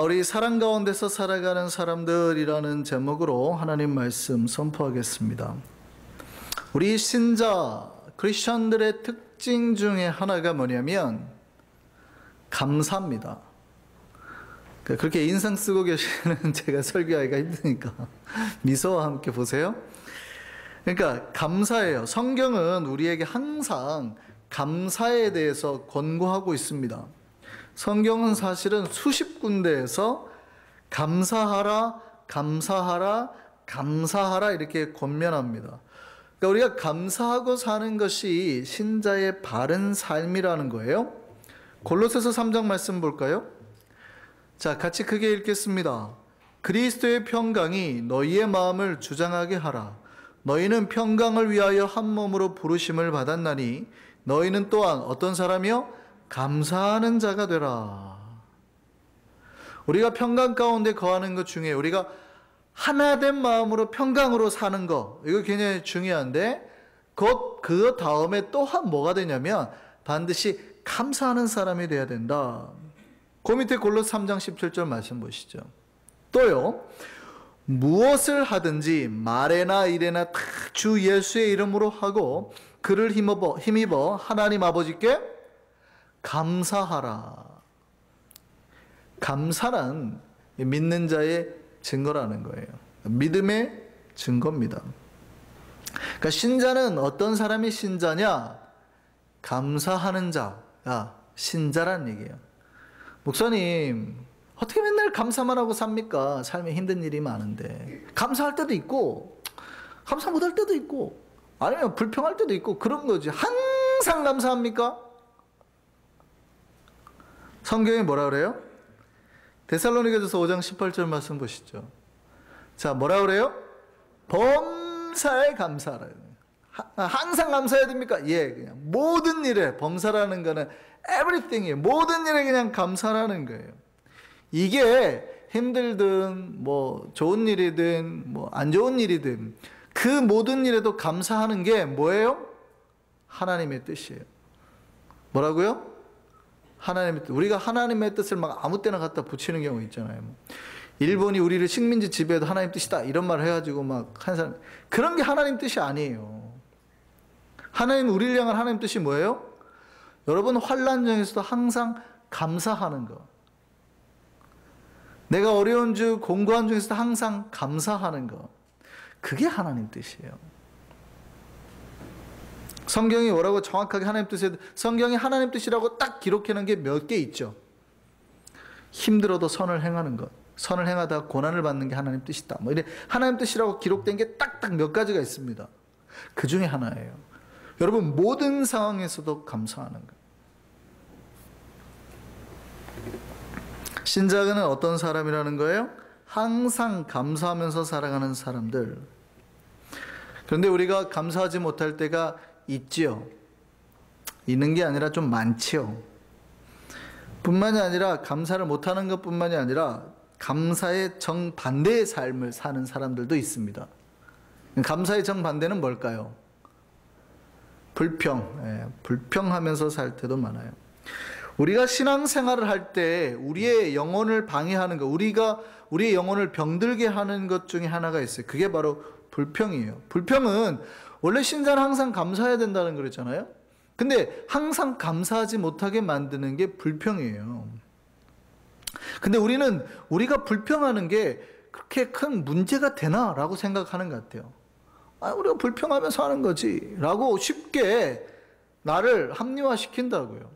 우리 사랑 가운데서 살아가는 사람들이라는 제목으로 하나님 말씀 선포하겠습니다. 우리 신자 크리스천들의 특징 중에 하나가 뭐냐면 감사입니다. 그렇게 인상 쓰고 계시는 제가 설교하기가 힘드니까 미소와 함께 보세요. 그러니까 감사예요. 성경은 우리에게 항상 감사에 대해서 권고하고 있습니다. 성경은 사실은 수십 군데에서 감사하라, 감사하라, 감사하라 이렇게 권면합니다. 그러니까 우리가 감사하고 사는 것이 신자의 바른 삶이라는 거예요. 골로새서 3장 말씀 볼까요? 자, 같이 크게 읽겠습니다. 그리스도의 평강이 너희의 마음을 주장하게 하라. 너희는 평강을 위하여 한 몸으로 부르심을 받았나니 너희는 또한 어떤 사람이요? 감사하는 자가 되라. 우리가 평강 가운데 거하는 것 중에 우리가 하나된 마음으로 평강으로 사는 거, 이거 굉장히 중요한데 그 다음에 또한 뭐가 되냐면 반드시 감사하는 사람이 돼야 된다. 그 밑에 골로새 3장 17절 말씀 보시죠. 또요, 무엇을 하든지 말에나 일에나 다 주 예수의 이름으로 하고 그를 힘입어 하나님 아버지께 감사하라. 감사란 믿는 자의 증거라는 거예요. 믿음의 증거입니다. 그러니까 신자는 어떤 사람이 신자냐? 감사하는 자가 신자란 얘기예요. 목사님, 어떻게 맨날 감사만 하고 삽니까? 삶에 힘든 일이 많은데. 감사할 때도 있고, 감사 못할 때도 있고, 아니면 불평할 때도 있고, 그런 거지. 항상 감사합니까? 성경이 뭐라 그래요? 데살로니가전서 5장 18절 말씀 보시죠. 자, 뭐라 그래요? 범사에 감사하라. 항상 감사해야 됩니까? 예, 그냥 모든 일에, 범사라는 거는 everything이에요. 모든 일에 그냥 감사라는 거예요. 이게 힘들든 뭐 좋은 일이든 뭐 안 좋은 일이든 그 모든 일에도 감사하는 게 뭐예요? 하나님의 뜻이에요. 뭐라고요? 하나님의 뜻. 우리가 하나님의 뜻을 막 아무 때나 갖다 붙이는 경우 있잖아요. 일본이 우리를 식민지 지배해도 하나님 뜻이다 이런 말을 해가지고 막 한 사람, 그런 게 하나님 뜻이 아니에요. 하나님, 우리를 향한 하나님 뜻이 뭐예요? 여러분, 환난 중에서도 항상 감사하는 거. 내가 어려운 중, 공고한 중에서도 항상 감사하는 거. 그게 하나님 뜻이에요. 성경이 뭐라고 정확하게 하나님 뜻에, 성경이 하나님 뜻이라고 딱 기록해놓은 게 몇 개 있죠. 힘들어도 선을 행하는 것, 선을 행하다가 고난을 받는 게 하나님 뜻이다. 뭐 이래 하나님 뜻이라고 기록된 게 딱딱 몇 가지가 있습니다. 그 중에 하나예요. 여러분, 모든 상황에서도 감사하는 것. 신자는 어떤 사람이라는 거예요? 항상 감사하면서 살아가는 사람들. 그런데 우리가 감사하지 못할 때가 있지요. 있는 게 아니라 좀 많지요. 뿐만이 아니라 감사를 못하는 것뿐만이 아니라 감사의 정반대의 삶을 사는 사람들도 있습니다. 감사의 정반대는 뭘까요? 불평. 불평하면서 살 때도 많아요. 우리가 신앙생활을 할 때 우리의 영혼을 방해하는 것, 우리의 영혼을 병들게 하는 것 중에 하나가 있어요. 그게 바로 불평이에요. 불평은 원래 신자는 항상 감사해야 된다는 거랬잖아요. 근데 항상 감사하지 못하게 만드는 게 불평이에요. 근데 우리가 불평하는 게 그렇게 큰 문제가 되나? 라고 생각하는 것 같아요. 우리가 불평하면서 하는 거지 라고 쉽게 나를 합리화시킨다고요.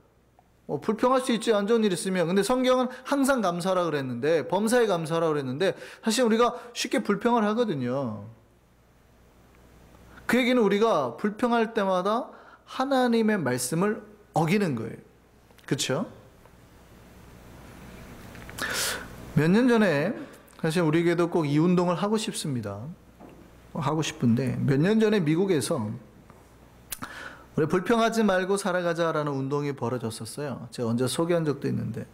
불평할 수 있지, 안 좋은 일 있으면. 근데 성경은 항상 감사하라 그랬는데, 범사에 감사하라 그랬는데, 사실 우리가 쉽게 불평을 하거든요. 그 얘기는 우리가 불평할 때마다 하나님의 말씀을 어기는 거예요. 그렇죠? 몇 년 전에 사실 우리 교회도 꼭 이 운동을 하고 싶습니다. 하고 싶은데, 몇 년 전에 미국에서 우리 불평하지 말고 살아가자라는 운동이 벌어졌었어요. 제가 언제 소개한 적도 있는데,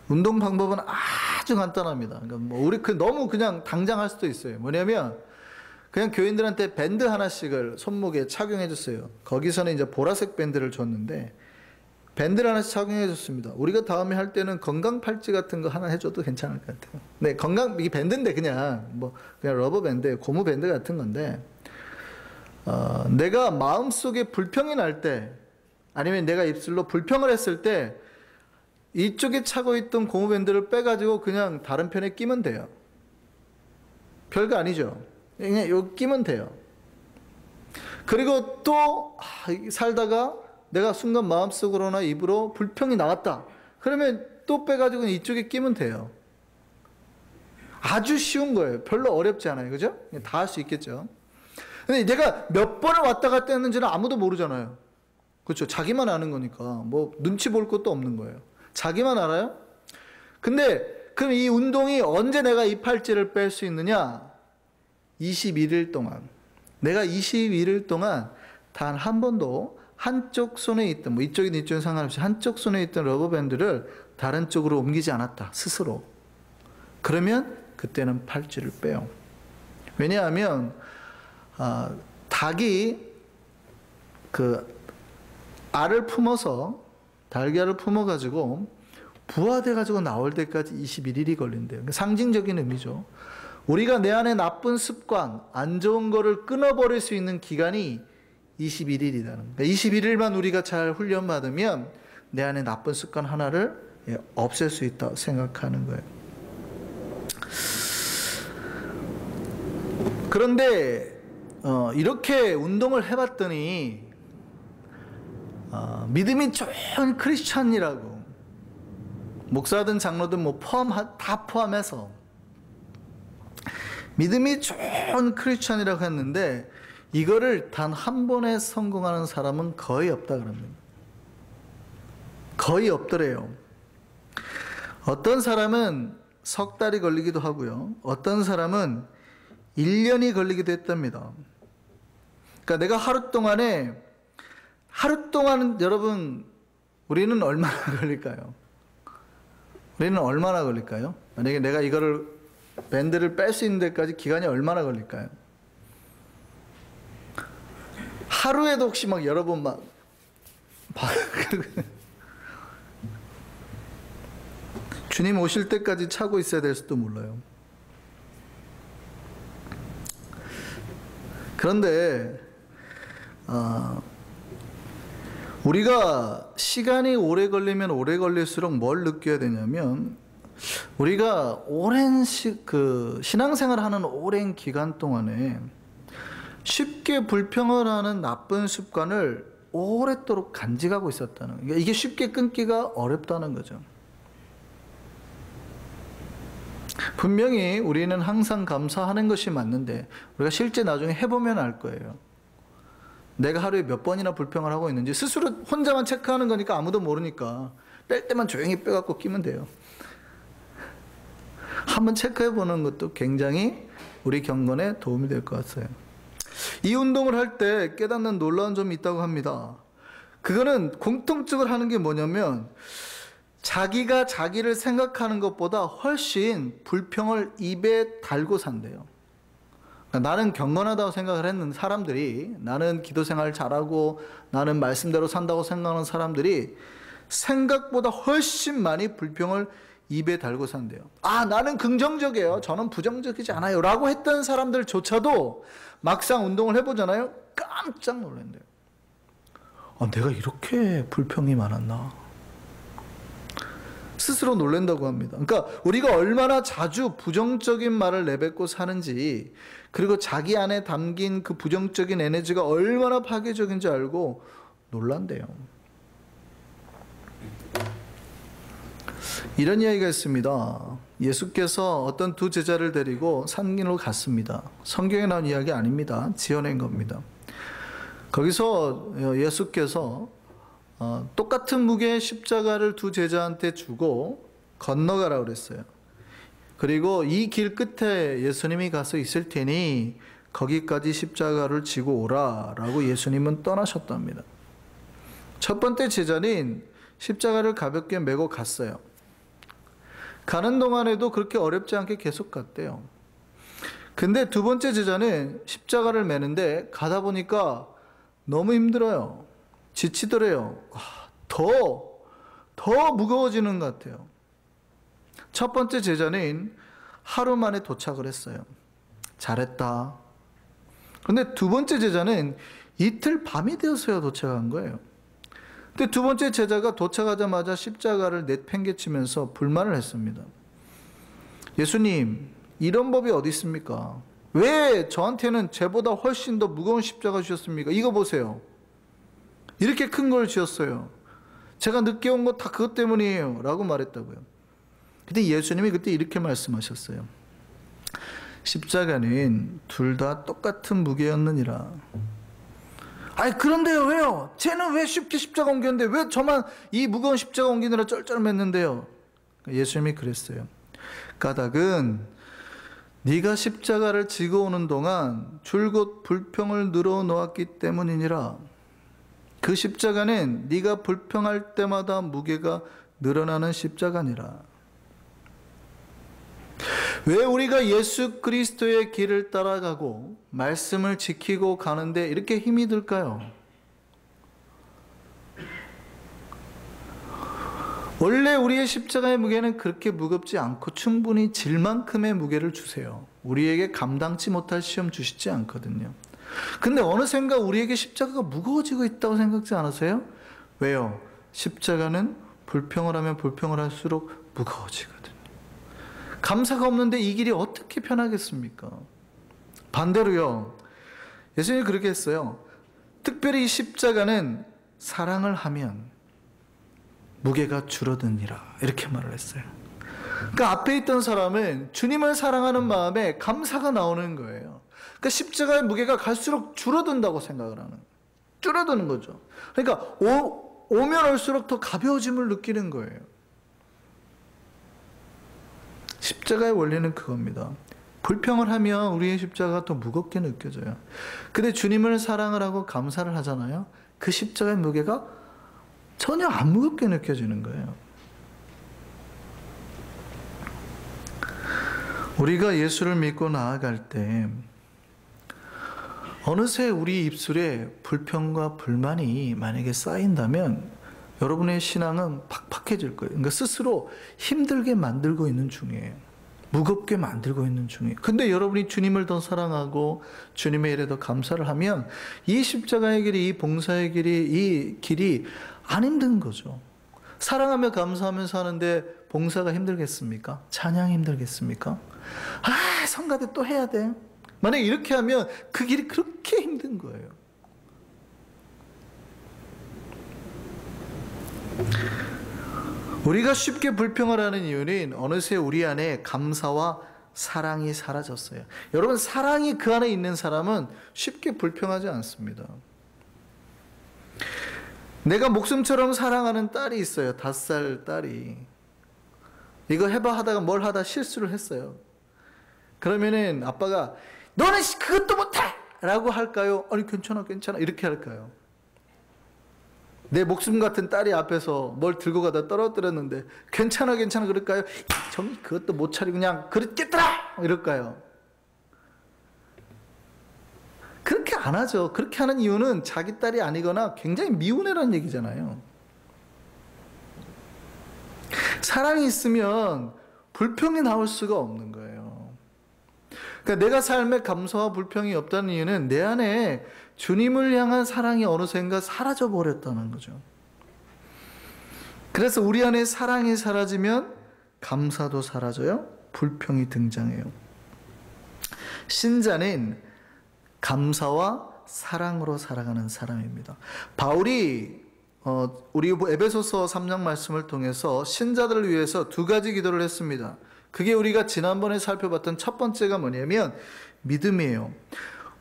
운동 방법은 아주 간단합니다. 그러니까 뭐 우리 너무 그냥 당장 할 수도 있어요. 뭐냐면 그냥 교인들한테 밴드 하나씩을 손목에 착용해 줬어요. 거기서는 이제 보라색 밴드를 줬는데 밴드를 하나씩 착용해 줬습니다. 우리가 다음에 할 때는 건강 팔찌 같은 거 하나 해줘도 괜찮을 것 같아요. 네, 이게 밴드인데 그냥 러버 밴드, 고무 밴드 같은 건데, 내가 마음속에 불평이 날 때, 아니면 내가 입술로 불평을 했을 때, 이쪽에 차고 있던 고무 밴드를 빼가지고 그냥 다른 편에 끼면 돼요. 별거 아니죠. 그냥 여기 끼면 돼요. 그리고 또 살다가 내가 순간 마음속으로나 입으로 불평이 나왔다. 그러면 또 빼가지고 이쪽에 끼면 돼요. 아주 쉬운 거예요. 별로 어렵지 않아요. 그죠? 다 할 수 있겠죠. 근데 내가 몇 번을 왔다 갔다 했는지는 아무도 모르잖아요. 그렇죠? 자기만 아는 거니까. 뭐 눈치 볼 것도 없는 거예요. 자기만 알아요? 근데 그럼 이 운동이 언제 내가 이 팔찌를 뺄 수 있느냐? 21일 동안. 내가 21일 동안 단 한 번도 한쪽 손에 있던, 뭐 이쪽이든 이쪽은 상관없이 한쪽 손에 있던 러버밴드를 다른 쪽으로 옮기지 않았다. 스스로. 그러면 그때는 팔찌를 빼요. 왜냐하면 닭이 그 알을 품어서 달걀을 품어가지고 부화돼가지고 나올 때까지 21일이 걸린대요. 상징적인 의미죠. 우리가 내 안에 나쁜 습관, 안 좋은 거를 끊어버릴 수 있는 기간이 21일이라는 거예요. 21일만 우리가 잘 훈련받으면 내 안에 나쁜 습관 하나를 없앨 수 있다고 생각하는 거예요. 그런데 이렇게 운동을 해봤더니 믿음이 좋은 크리스찬이라고, 목사든 장로든 다 포함해서 믿음이 좋은 크리스찬이라고 했는데 이거를 단 한 번에 성공하는 사람은 거의 없다 그럽니다. 거의 없더래요. 어떤 사람은 석 달이 걸리기도 하고요. 어떤 사람은 1년이 걸리기도 했답니다. 그러니까 내가 하루 동안 여러분, 우리는 얼마나 걸릴까요? 우리는 얼마나 걸릴까요? 만약에 내가 이거를 밴드를 뺄 수 있는 데까지 기간이 얼마나 걸릴까요? 하루에도 혹시 여러 번 주님 오실 때까지 차고 있어야 될 수도 몰라요. 그런데 우리가 시간이 오래 걸리면 오래 걸릴수록 뭘 느껴야 되냐면, 우리가 오랜 신앙생활을 하는 오랜 기간 동안에 쉽게 불평을 하는 나쁜 습관을 오랫도록 간직하고 있었다는 거예요. 이게 쉽게 끊기가 어렵다는 거죠. 분명히 우리는 항상 감사하는 것이 맞는데 우리가 실제 나중에 해보면 알 거예요. 내가 하루에 몇 번이나 불평을 하고 있는지 스스로 혼자만 체크하는 거니까 아무도 모르니까 뺄 때만 조용히 빼갖고 끼면 돼요. 한번 체크해 보는 것도 굉장히 우리 경건에 도움이 될 것 같아요. 이 운동을 할 때 깨닫는 놀라운 점이 있다고 합니다. 그거는 공통적으로 하는 게 뭐냐면, 자기가 자기를 생각하는 것보다 훨씬 불평을 입에 달고 산대요. 그러니까 나는 경건하다고 생각을 했는 사람들이, 나는 기도 생활 잘하고 나는 말씀대로 산다고 생각하는 사람들이 생각보다 훨씬 많이 불평을 입에 달고 산대요. 나는 긍정적이에요. 저는 부정적이지 않아요. 라고 했던 사람들조차도 막상 운동을 해보잖아요. 깜짝 놀란대요. 내가 이렇게 불평이 많았나? 스스로 놀란다고 합니다. 그러니까 우리가 얼마나 자주 부정적인 말을 내뱉고 사는지, 그리고 자기 안에 담긴 그 부정적인 에너지가 얼마나 파괴적인지 알고 놀란대요. 이런 이야기가 있습니다. 예수께서 어떤 두 제자를 데리고 산길로 갔습니다. 성경에 나온 이야기 아닙니다. 지어낸 겁니다. 거기서 예수께서 똑같은 무게의 십자가를 두 제자한테 주고 건너가라고 그랬어요. 그리고 이 길 끝에 예수님이 가서 있을 테니 거기까지 십자가를 지고 오라라고 예수님은 떠나셨답니다. 첫 번째 제자는 십자가를 가볍게 메고 갔어요. 가는 동안에도 그렇게 어렵지 않게 계속 갔대요. 근데 두 번째 제자는 십자가를 메는데 가다 보니까 너무 힘들어요. 지치더래요. 더 무거워지는 것 같아요. 첫 번째 제자는 하루 만에 도착을 했어요. 잘했다. 그런데 두 번째 제자는 이틀 밤이 되어서야 도착한 거예요. 근데 두 번째 제자가 도착하자마자 십자가를 내팽개치면서 불만을 했습니다. 예수님, 이런 법이 어디 있습니까? 왜 저한테는 쟤보다 훨씬 더 무거운 십자가 주셨습니까? 이거 보세요. 이렇게 큰 걸 지었어요. 제가 늦게 온 거 다 그것 때문이에요. 라고 말했다고요. 근데 예수님이 그때 이렇게 말씀하셨어요. 십자가는 둘 다 똑같은 무게였느니라. 아니 그런데요, 왜요? 쟤는 왜 쉽게 십자가 옮겼는데 왜 저만 이 무거운 십자가 옮기느라 쩔쩔맸는데요? 예수님이 그랬어요. 까닭은 네가 십자가를 지고 오는 동안 줄곧 불평을 늘어놓았기 때문이니라. 그 십자가는 네가 불평할 때마다 무게가 늘어나는 십자가니라. 왜 우리가 예수 그리스도의 길을 따라가고 말씀을 지키고 가는데 이렇게 힘이 들까요? 원래 우리의 십자가의 무게는 그렇게 무겁지 않고 충분히 질 만큼의 무게를 주세요. 우리에게 감당치 못할 시험 주시지 않거든요. 근데 어느샌가 우리에게 십자가가 무거워지고 있다고 생각지 않으세요? 왜요? 십자가는 불평을 하면 불평을 할수록 무거워지거든요. 감사가 없는데 이 길이 어떻게 편하겠습니까? 반대로요. 예수님이 그렇게 했어요. 특별히 이 십자가는 사랑을 하면 무게가 줄어드니라. 이렇게 말을 했어요. 그러니까 앞에 있던 사람은 주님을 사랑하는 마음에 감사가 나오는 거예요. 그러니까 십자가의 무게가 갈수록 줄어든다고 생각을 하는 거예요. 줄어드는 거죠. 그러니까 오면 올수록 더 가벼워짐을 느끼는 거예요. 십자가의 원리는 그겁니다. 불평을 하면 우리의 십자가가 더 무겁게 느껴져요. 근데 주님을 사랑을 하고 감사를 하잖아요. 그 십자가의 무게가 전혀 안 무겁게 느껴지는 거예요. 우리가 예수를 믿고 나아갈 때 어느새 우리 입술에 불평과 불만이 만약에 쌓인다면 여러분의 신앙은 팍팍해질 거예요. 그러니까 스스로 힘들게 만들고 있는 중이에요. 무겁게 만들고 있는 중이에요. 근데 여러분이 주님을 더 사랑하고 주님의 일에 더 감사를 하면 이 십자가의 길이, 이 봉사의 길이, 이 길이 안 힘든 거죠. 사랑하며 감사하면서 하는데 봉사가 힘들겠습니까? 찬양이 힘들겠습니까? 아, 성가대 또 해야 돼. 만약에 이렇게 하면 그 길이 그렇게 힘든 거예요. 우리가 쉽게 불평을 하는 이유는 어느새 우리 안에 감사와 사랑이 사라졌어요. 여러분, 사랑이 그 안에 있는 사람은 쉽게 불평하지 않습니다. 내가 목숨처럼 사랑하는 딸이 있어요. 5살 딸이. 이거 해봐 하다가 뭘 하다 실수를 했어요. 그러면은 아빠가 너는 그것도 못해! 라고 할까요? 아니 괜찮아 이렇게 할까요? 내 목숨 같은 딸이 앞에서 뭘 들고 가다 떨어뜨렸는데 괜찮아 그럴까요? 정이 그것도 못 차리고 그냥 그랬겠더라! 이럴까요? 그렇게 안 하죠. 그렇게 하는 이유는 자기 딸이 아니거나 굉장히 미운 애라는 얘기잖아요. 사랑이 있으면 불평이 나올 수가 없는 거예요. 그러니까 내가 삶에 감사와 불평이 없다는 이유는 내 안에 주님을 향한 사랑이 어느샌가 사라져 버렸다는 거죠. 그래서 우리 안에 사랑이 사라지면 감사도 사라져요. 불평이 등장해요. 신자는 감사와 사랑으로 살아가는 사람입니다. 바울이 우리 에베소서 3장 말씀을 통해서 신자들을 위해서 2가지 기도를 했습니다. 그게 우리가 지난번에 살펴봤던 첫 번째가 뭐냐면 믿음이에요.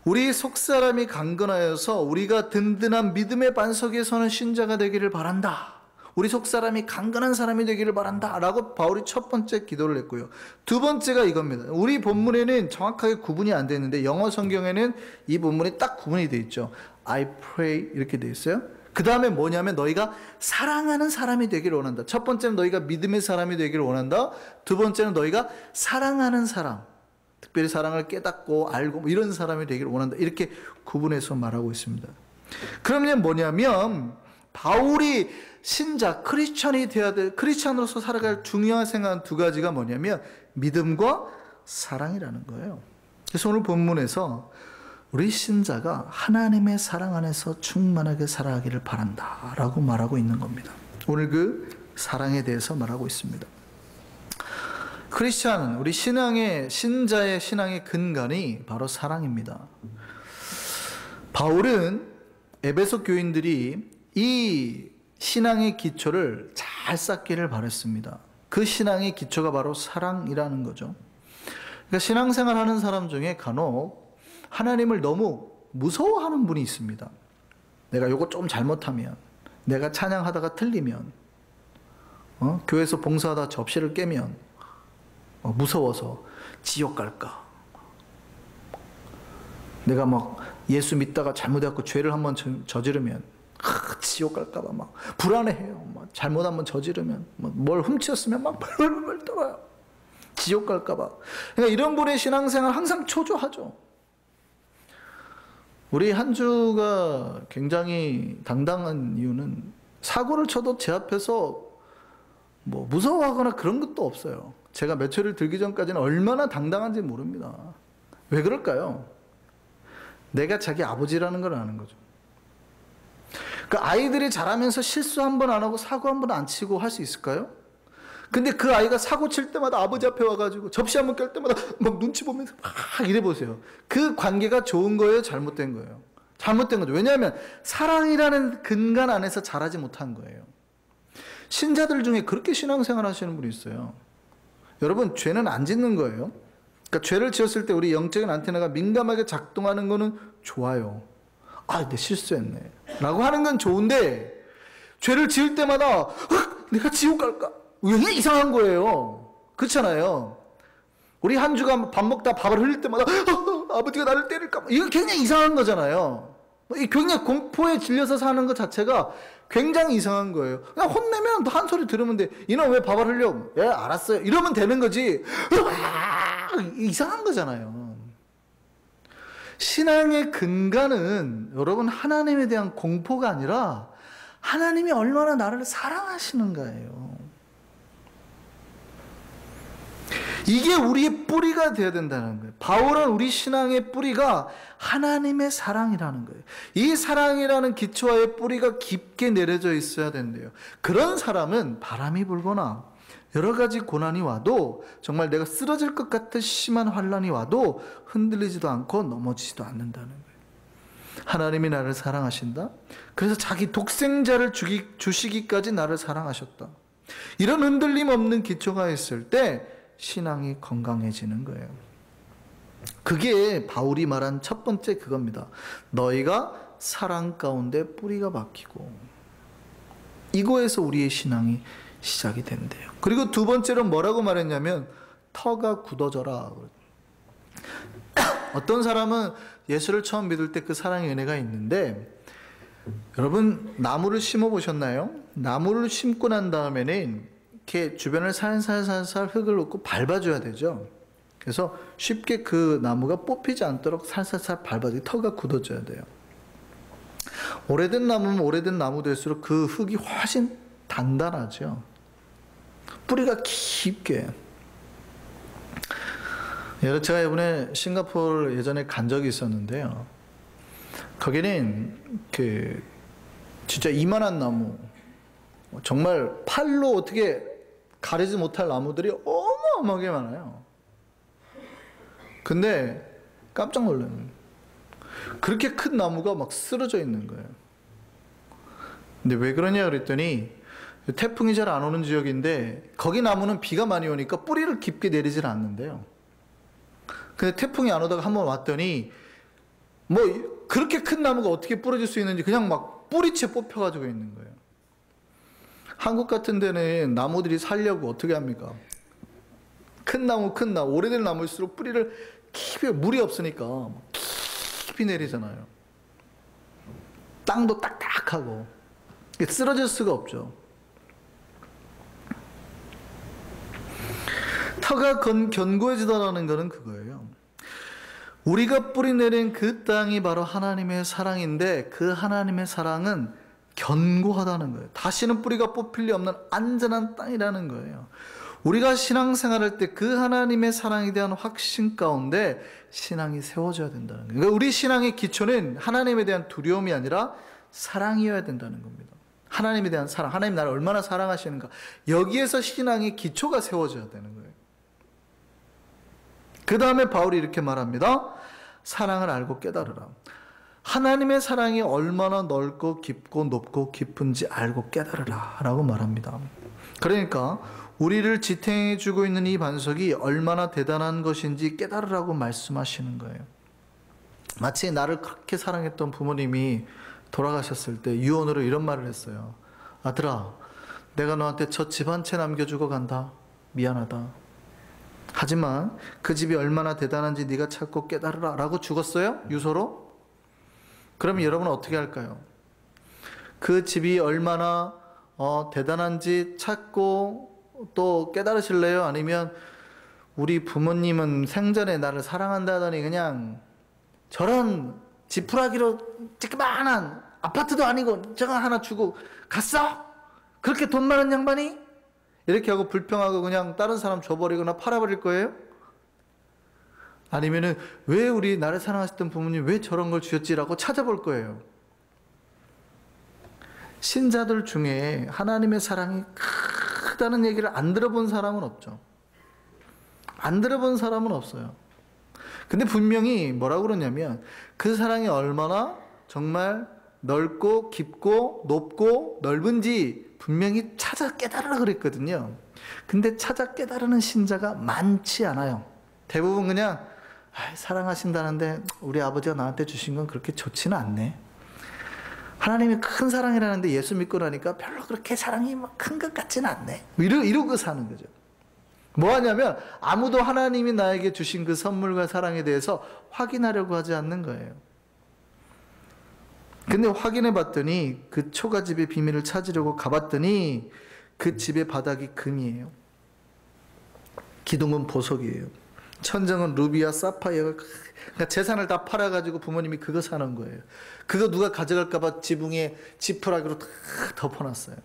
우리 속사람이 강건하여서 우리가 든든한 믿음의 반석에 서는 신자가 되기를 바란다. 우리 속사람이 강건한 사람이 되기를 바란다 라고 바울이 첫 번째 기도를 했고요. 두 번째가 이겁니다. 우리 본문에는 정확하게 구분이 안 되는데 영어 성경에는 이 본문이 딱 구분이 되어 있죠. I pray 이렇게 되어 있어요. 그 다음에 뭐냐면 너희가 사랑하는 사람이 되기를 원한다. 첫 번째는 너희가 믿음의 사람이 되기를 원한다. 두 번째는 너희가 사랑하는 사람, 특별히 사랑을 깨닫고 알고 이런 사람이 되기를 원한다. 이렇게 구분해서 말하고 있습니다. 그러면 뭐냐면 바울이 신자, 크리스찬이 되어야 될, 크리스찬으로서 살아갈 중요한 생각 두 가지가 뭐냐면 믿음과 사랑이라는 거예요. 그래서 오늘 본문에서 우리 신자가 하나님의 사랑 안에서 충만하게 살아가기를 바란다 라고 말하고 있는 겁니다. 오늘 그 사랑에 대해서 말하고 있습니다. 크리스찬은 우리 신자의 신앙의 근간이 바로 사랑입니다. 바울은 에베소 교인들이 이 신앙의 기초를 잘 쌓기를 바랬습니다. 그 신앙의 기초가 바로 사랑이라는 거죠. 그러니까 신앙생활 하는 사람 중에 간혹 하나님을 너무 무서워하는 분이 있습니다. 내가 요거 좀 잘못하면, 내가 찬양하다가 틀리면, 교회에서 봉사하다 접시를 깨면 무서워서 지옥 갈까? 내가 막 예수 믿다가 잘못해갖고 죄를 한번 저지르면 지옥 갈까봐 막 불안해해요. 막 잘못 한번 저지르면 뭘 훔쳤으면 막 벌벌 떨어요. 지옥 갈까봐. 그러니까 이런 분의 신앙생활 항상 초조하죠. 우리 한 주가 굉장히 당당한 이유는 사고를 쳐도 제 앞에서 뭐 무서워하거나 그런 것도 없어요. 제가 며칠을 들기 전까지는 얼마나 당당한지 모릅니다. 왜 그럴까요? 내가 자기 아버지라는 걸 아는 거죠. 그러니까 아이들이 자라면서 실수 한 번 안 하고 사고 한 번 안 치고 할 수 있을까요? 근데 그 아이가 사고 칠 때마다 아버지 앞에 와가지고 접시 한 번 깰 때마다 막 눈치 보면서 막 이래 보세요. 그 관계가 좋은 거예요? 잘못된 거예요? 잘못된 거죠. 왜냐하면 사랑이라는 근간 안에서 자라지 못한 거예요. 신자들 중에 그렇게 신앙생활 하시는 분이 있어요. 여러분, 죄는 안 짓는 거예요. 그러니까 죄를 지었을 때 우리 영적인 안테나가 민감하게 작동하는 거는 좋아요. 아, 내 실수했네 라고 하는 건 좋은데, 죄를 지을 때마다 내가 지옥 갈까? 왜 이상한 거예요? 그렇잖아요. 우리 한 주가 밥 먹다 밥을 흘릴 때마다 아버지가 나를 때릴까? 이건 굉장히 이상한 거잖아요. 굉장히 공포에 질려서 사는 것 자체가 굉장히 이상한 거예요. 그냥 혼내면 한 소리 들으면 돼. 이놈 왜 밥을 흘려? 예, 알았어요. 이러면 되는 거지. 이상한 거잖아요. 신앙의 근간은 여러분 하나님에 대한 공포가 아니라 하나님이 얼마나 나를 사랑하시는가예요. 이게 우리의 뿌리가 되어야 된다는 거예요. 바울은 우리 신앙의 뿌리가 하나님의 사랑이라는 거예요. 이 사랑이라는 기초와의 뿌리가 깊게 내려져 있어야 된대요. 그런 사람은 바람이 불거나 여러 가지 고난이 와도 정말 내가 쓰러질 것 같은 심한 환난이 와도 흔들리지도 않고 넘어지지도 않는다는 거예요. 하나님이 나를 사랑하신다. 그래서 자기 독생자를 주시기까지 나를 사랑하셨다. 이런 흔들림 없는 기초가 있을 때 신앙이 건강해지는 거예요. 그게 바울이 말한 첫 번째 그겁니다. 너희가 사랑 가운데 뿌리가 박히고, 이거에서 우리의 신앙이 시작이 된대요. 그리고 두 번째로 뭐라고 말했냐면 터가 굳어져라. 어떤 사람은 예수를 처음 믿을 때 그 사랑의 은혜가 있는데, 여러분 나무를 심어 보셨나요? 나무를 심고 난 다음에는 이렇게 주변을 살살살살 흙을 놓고 밟아줘야 되죠. 그래서 쉽게 그 나무가 뽑히지 않도록 살살살 밟아주고 터가 굳어져야 돼요. 오래된 나무면 오래된 나무 될수록 그 흙이 훨씬 단단하죠. 뿌리가 깊게. 제가 이번에 싱가포르 예전에 간 적이 있었는데요. 거기는 진짜 이만한 나무, 정말 팔로 어떻게 가리지 못할 나무들이 어마어마하게 많아요. 근데 깜짝 놀라요. 그렇게 큰 나무가 막 쓰러져 있는 거예요. 근데 왜 그러냐 그랬더니 태풍이 잘 안 오는 지역인데 거기 나무는 비가 많이 오니까 뿌리를 깊게 내리질 않는데요. 근데 태풍이 안 오다가 한번 왔더니 뭐 그렇게 큰 나무가 어떻게 부러질 수 있는지 그냥 막 뿌리채 뽑혀가지고 있는 거예요. 한국 같은 데는 나무들이 살려고 어떻게 합니까? 큰 나무, 오래된 나무일수록 뿌리를 깊이, 물이 없으니까 깊이 내리잖아요. 땅도 딱딱하고 쓰러질 수가 없죠. 터가 견고해지다라는 것은 그거예요. 우리가 뿌리 내린 그 땅이 바로 하나님의 사랑인데, 그 하나님의 사랑은 견고하다는 거예요. 다시는 뿌리가 뽑힐 리 없는 안전한 땅이라는 거예요. 우리가 신앙생활할 때 그 하나님의 사랑에 대한 확신 가운데 신앙이 세워져야 된다는 거예요. 그러니까 우리 신앙의 기초는 하나님에 대한 두려움이 아니라 사랑이어야 된다는 겁니다. 하나님에 대한 사랑, 하나님 나를 얼마나 사랑하시는가, 여기에서 신앙의 기초가 세워져야 되는 거예요. 그 다음에 바울이 이렇게 말합니다. 사랑을 알고 깨달으라. 하나님의 사랑이 얼마나 넓고 깊고 높고 깊은지 알고 깨달으라 라고 말합니다. 그러니까 우리를 지탱해주고 있는 이 반석이 얼마나 대단한 것인지 깨달으라고 말씀하시는 거예요. 마치 나를 그렇게 사랑했던 부모님이 돌아가셨을 때 유언으로 이런 말을 했어요. 아들아, 내가 너한테 저 집 한 채 남겨주고 간다. 미안하다. 하지만 그 집이 얼마나 대단한지 네가 찾고 깨달으라 라고 죽었어요? 유서로? 그러면 여러분은 어떻게 할까요? 그 집이 얼마나 대단한지 찾고 또 깨달으실래요? 아니면 우리 부모님은 생전에 나를 사랑한다더니 그냥 저런 지푸라기로 찌그만한 아파트도 아니고 저거 하나 주고 갔어? 그렇게 돈 많은 양반이? 이렇게 하고 불평하고 그냥 다른 사람 줘버리거나 팔아버릴 거예요? 아니면은 왜 우리 나를 사랑하셨던 부모님 왜 저런 걸 주셨지라고 찾아볼 거예요. 신자들 중에 하나님의 사랑이 크다는 얘기를 안 들어본 사람은 없죠. 안 들어본 사람은 없어요. 근데 분명히 뭐라고 그러냐면 그 사랑이 얼마나 정말 넓고 깊고 높고 넓은지 분명히 찾아 깨달으라 그랬거든요. 근데 찾아 깨달으는 신자가 많지 않아요. 대부분 그냥 사랑하신다는데 우리 아버지가 나한테 주신 건 그렇게 좋지는 않네. 하나님이 큰 사랑이라는데 예수 믿고 나니까 별로 그렇게 사랑이 큰 것 같지는 않네. 이러고 사는 거죠. 뭐 하냐면 아무도 하나님이 나에게 주신 그 선물과 사랑에 대해서 확인하려고 하지 않는 거예요. 근데 확인해 봤더니 그 초가집의 비밀을 찾으려고 가봤더니 그 집의 바닥이 금이에요. 기둥은 보석이에요. 천정은 루비와 사파이어가, 그러니까 재산을 다 팔아가지고 부모님이 그거 사는 거예요. 그거 누가 가져갈까봐 지붕에 지푸라기로 다 덮어놨어요.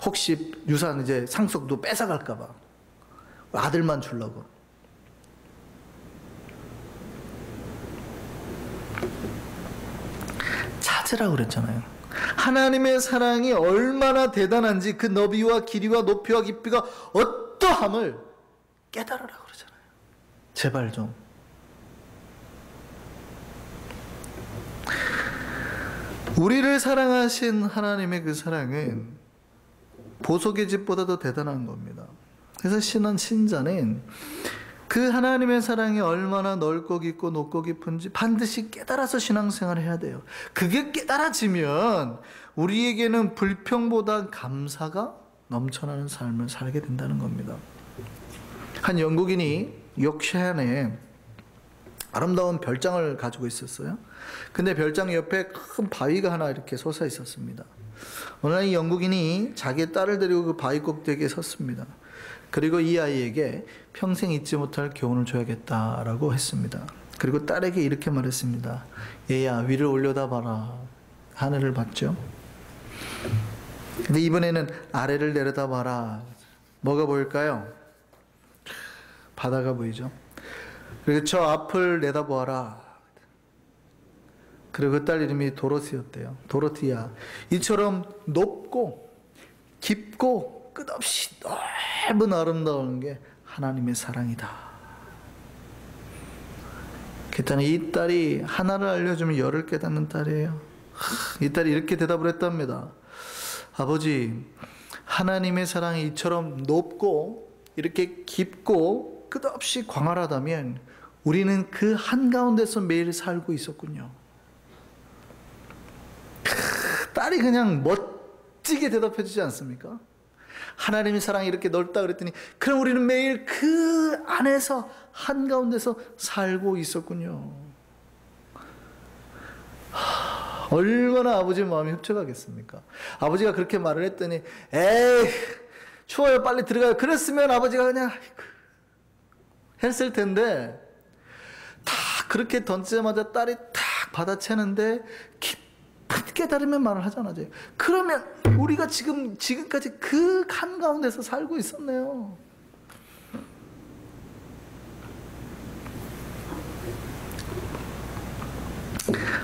혹시 유산 이제 상속도 뺏어갈까봐 아들만 주려고. 찾으라고 그랬잖아요. 하나님의 사랑이 얼마나 대단한지 그 너비와 길이와 높이와 깊이가 어떠함을 깨달으라고 그러잖아요. 제발 좀. 우리를 사랑하신 하나님의 그 사랑은 보석의 집보다도 대단한 겁니다. 그래서 신자는 그 하나님의 사랑이 얼마나 넓고 깊고 높고 깊은지 반드시 깨달아서 신앙생활을 해야 돼요. 그게 깨달아지면 우리에게는 불평보다 감사가 넘쳐나는 삶을 살게 된다는 겁니다. 한 영국인이 욕셰안에 아름다운 별장을 가지고 있었어요. 근데 별장 옆에 큰 바위가 하나 이렇게 솟아 있었습니다. 어느 날 이 영국인이 자기의 딸을 데리고 그 바위 꼭대기에 섰습니다. 그리고 이 아이에게 평생 잊지 못할 교훈을 줘야겠다라고 했습니다. 그리고 딸에게 이렇게 말했습니다. 얘야, 위를 올려다봐라. 하늘을 봤죠? 근데 이번에는 아래를 내려다봐라. 뭐가 보일까요? 바다가 보이죠? 그리고 저 앞을 내다보아라. 그리고 그 딸 이름이 도로시였대요. 도로티야. 이처럼 높고 깊고 끝없이 넓은 아름다운 게 하나님의 사랑이다. 그랬더니 이 딸이 하나를 알려주면 열을 깨닫는 딸이에요. 이 딸이 이렇게 대답을 했답니다. 아버지, 하나님의 사랑이 이처럼 높고 이렇게 깊고 끝없이 광활하다면 우리는 그 한가운데서 매일 살고 있었군요. 딸이 그냥 멋지게 대답해 주지 않습니까? 하나님의 사랑이 이렇게 넓다 그랬더니 그럼 우리는 매일 그 안에서 한가운데서 살고 있었군요. 얼마나 아버지 마음이 흡족하겠습니까? 아버지가 그렇게 말을 했더니 에이 추워요 빨리 들어가요. 그랬으면 아버지가 그냥 했을 텐데 다 그렇게 던지자마자 딸이 탁 받아채는데 깊은 깨달으면 말을 하잖아. 그러면 우리가 지금까지 그 한가운데서 살고 있었네요.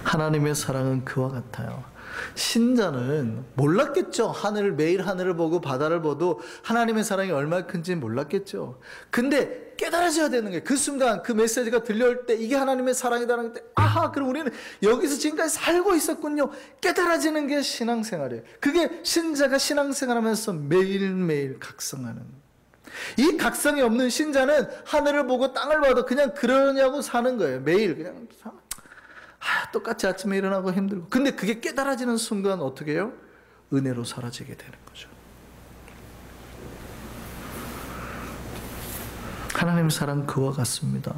하나님의 사랑은 그와 같아요. 신자는 몰랐겠죠. 매일 하늘을 보고 바다를 보도 하나님의 사랑이 얼마나 큰지 몰랐겠죠. 근데 깨달아져야 되는 거예요. 그 순간 그 메시지가 들려올 때 이게 하나님의 사랑이다라는 때, 아하, 그럼 우리는 여기서 지금까지 살고 있었군요. 깨달아지는 게 신앙생활이에요. 그게 신자가 신앙생활하면서 매일매일 각성하는. 이 각성이 없는 신자는 하늘을 보고 땅을 봐도 그냥 그러냐고 사는 거예요. 매일 그냥 똑같이 아침에 일어나고 힘들고. 근데 그게 깨달아지는 순간 어떻게 해요? 은혜로 사라지게 되는 거죠. 하나님의 사랑 그와 같습니다.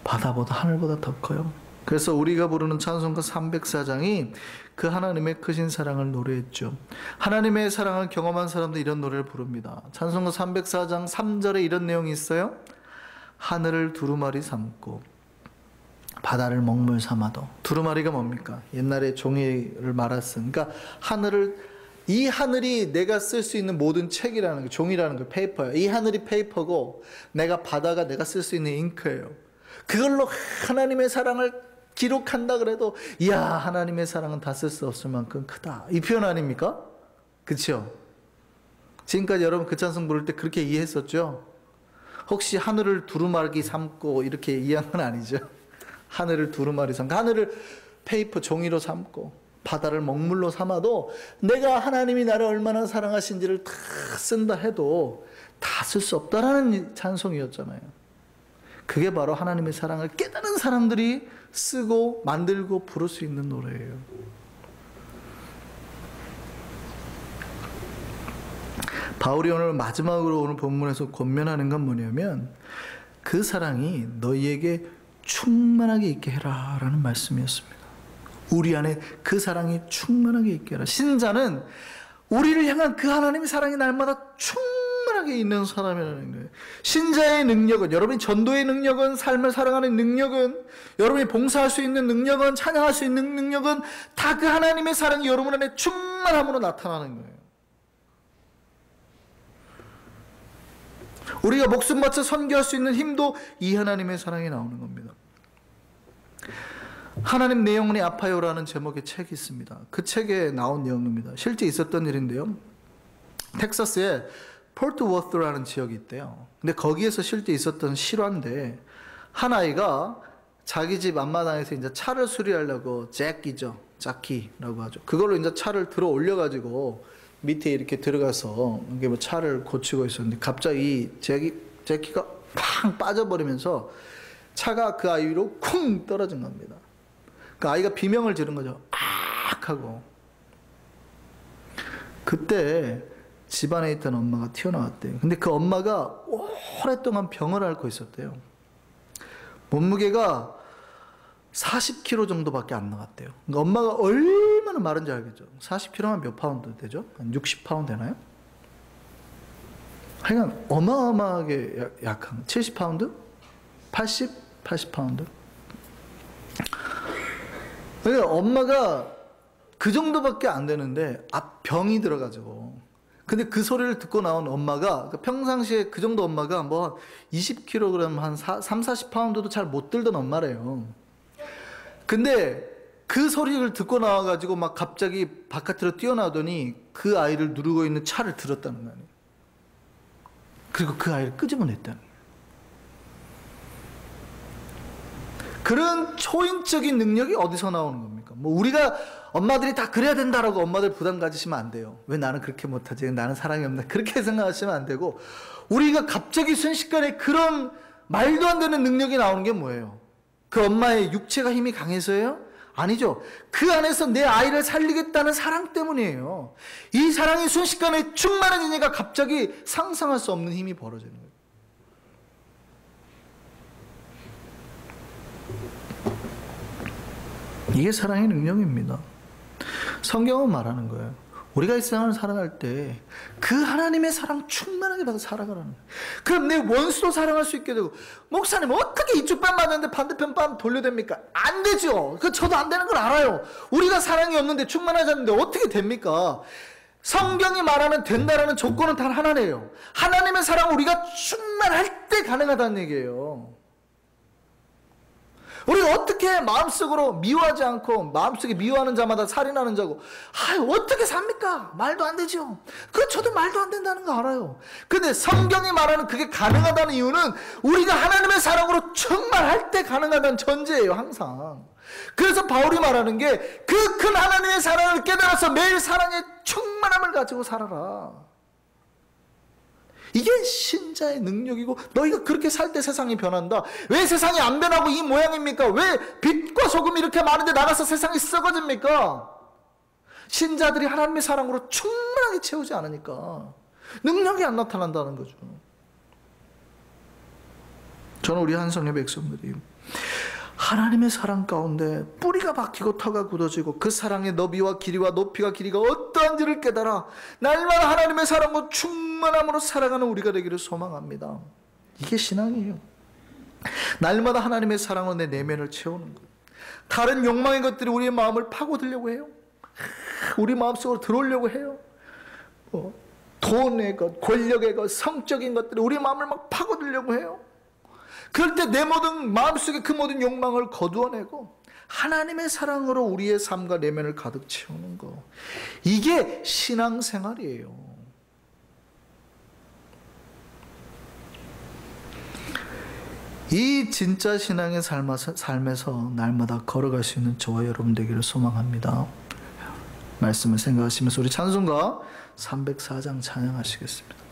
바다보다 하늘보다 더 커요. 그래서 우리가 부르는 찬송가 304장이 그 하나님의 크신 사랑을 노래했죠. 하나님의 사랑을 경험한 사람도 이런 노래를 부릅니다. 찬송가 304장 3절에 이런 내용이 있어요. 하늘을 두루마리 삼고 바다를 먹물 삼아도. 두루마리가 뭡니까? 옛날에 종이를 말았으니까 이 하늘이 내가 쓸 수 있는 모든 책이라는 게, 종이라는 게 페이퍼예요. 이 하늘이 페이퍼고 바다가 내가 쓸 수 있는 잉크예요. 그걸로 하나님의 사랑을 기록한다 그래도 이야, 하나님의 사랑은 다 쓸 수 없을 만큼 크다. 이 표현 아닙니까? 그렇죠? 지금까지 여러분 그 찬송 부를 때 그렇게 이해했었죠? 혹시 하늘을 두루마리 삼고 이렇게 이해한 건 아니죠? 하늘을 두루마리 삼고, 하늘을 페이퍼 종이로 삼고 바다를 먹물로 삼아도 내가 하나님이 나를 얼마나 사랑하신지를 다 쓴다 해도 다 쓸 수 없다라는 찬송이었잖아요. 그게 바로 하나님의 사랑을 깨달은 사람들이 쓰고 만들고 부를 수 있는 노래예요. 바울이 오늘 마지막으로 오늘 본문에서 권면하는 건 뭐냐면 그 사랑이 너희에게 충만하게 있게 해라 라는 말씀이었습니다. 우리 안에 그 사랑이 충만하게 있게 해라. 신자는 우리를 향한 그 하나님의 사랑이 날마다 충만하게 있는 사람이라는 거예요. 신자의 능력은, 여러분이 전도의 능력은, 삶을 살아가는 능력은, 여러분이 봉사할 수 있는 능력은, 찬양할 수 있는 능력은 다 그 하나님의 사랑이 여러분 안에 충만함으로 나타나는 거예요. 우리가 목숨 바쳐 선교할 수 있는 힘도 이 하나님의 사랑이 나오는 겁니다. 하나님 내 영혼이 아파요라는 제목의 책이 있습니다. 그 책에 나온 내용입니다. 실제 있었던 일인데요. 텍사스에 포트 워스라는 지역이 있대요. 근데 거기에서 실제 있었던 실화인데, 한 아이가 자기 집 앞마당에서 이제 차를 수리하려고 잭키라고 하죠. 그걸로 이제 차를 들어 올려가지고 밑에 이렇게 들어가서 이게 뭐 차를 고치고 있었는데 갑자기 잭키가 팡 빠져버리면서 차가 그 아이 위로 쿵 떨어진 겁니다. 그 아이가 비명을 지른 거죠. 악 하고. 그때 집안에 있던 엄마가 튀어나왔대요. 근데 그 엄마가 오랫동안 병을 앓고 있었대요. 몸무게가 40kg 정도밖에 안 나갔대요. 그러니까 엄마가 얼마나 마른지 알겠죠? 40kg면 몇 파운드 되죠? 한 60파운드 되나요? 하여간 어마어마하게 약한 70파운드? 80파운드? 그러니까 엄마가 그 정도밖에 안 되는데 병이 들어가지고, 근데 그 소리를 듣고 나온 엄마가, 평상시에 그 정도 엄마가 뭐 20kg 한 30-40파운드도 잘 못 들던 엄마래요. 근데 그 소리를 듣고 나와가지고 막 갑자기 바깥으로 뛰어나더니 그 아이를 누르고 있는 차를 들었다는 거 아니에요. 그리고 그 아이를 끄집어냈다는 거예요. 그런 초인적인 능력이 어디서 나오는 겁니까? 뭐 우리가 엄마들이 다 그래야 된다라고 엄마들 부담 가지시면 안 돼요. 왜 나는 그렇게 못하지? 나는 사랑이 없나? 그렇게 생각하시면 안 되고, 우리가 갑자기 순식간에 그런 말도 안 되는 능력이 나오는 게 뭐예요? 그 엄마의 육체가 힘이 강해서예요? 아니죠. 그 안에서 내 아이를 살리겠다는 사랑 때문이에요. 이 사랑이 순식간에 충만해지니까 갑자기 상상할 수 없는 힘이 벌어지는 거예요. 이게 사랑의 능력입니다. 성경은 말하는 거예요. 우리가 이 세상을 살아갈 때 그 하나님의 사랑 충만하게 받아 살아가라는 거예요. 그럼 내 원수도 사랑할 수 있게 되고, 목사님 어떻게 이쪽 뺨 맞았는데 반대편 뺨 돌려댑니까? 안 되죠. 저도 안 되는 걸 알아요. 우리가 사랑이 없는데 충만하지 않는데 어떻게 됩니까? 성경이 말하는 된다라는 조건은 단 하나네요. 하나님의 사랑을 우리가 충만할 때 가능하다는 얘기예요. 우리가 어떻게 마음속으로 미워하지 않고 마음속에 미워하는 자마다 살인하는 자고, 어떻게 삽니까? 말도 안 되죠. 저도 말도 안 된다는 거 알아요. 근데 성경이 말하는 그게 가능하다는 이유는 우리가 하나님의 사랑으로 충만할 때 가능하다는 전제예요, 항상. 그래서 바울이 말하는 게 그 큰 하나님의 사랑을 깨달아서 매일 사랑의 충만함을 가지고 살아라. 이게 신자의 능력이고, 너희가 그렇게 살 때 세상이 변한다. 왜 세상이 안 변하고 이 모양입니까? 왜 빛과 소금이 이렇게 많은데 나가서 세상이 썩어집니까? 신자들이 하나님의 사랑으로 충분하게 채우지 않으니까 능력이 안 나타난다는 거죠. 저는 우리 한성의 백성들이 하나님의 사랑 가운데 뿌리가 박히고 터가 굳어지고 그 사랑의 너비와 길이와 높이가 길이가 어떠한지를 깨달아 날마다 하나님의 사랑과 충만함으로 살아가는 우리가 되기를 소망합니다. 이게 신앙이에요. 날마다 하나님의 사랑으로 내 내면을 채우는 것. 다른 욕망의 것들이 우리의 마음을 파고들려고 해요. 우리 마음속으로 들어오려고 해요. 돈의 것, 권력의 것, 성적인 것들이 우리 마음을 막 파고들려고 해요. 그럴 때 내 모든 마음속에 그 모든 욕망을 거두어내고 하나님의 사랑으로 우리의 삶과 내면을 가득 채우는 거, 이게 신앙생활이에요. 이 진짜 신앙의 삶에서 날마다 걸어갈 수 있는 저와 여러분 되기를 소망합니다. 말씀을 생각하시면서 우리 찬송가 304장 찬양하시겠습니다.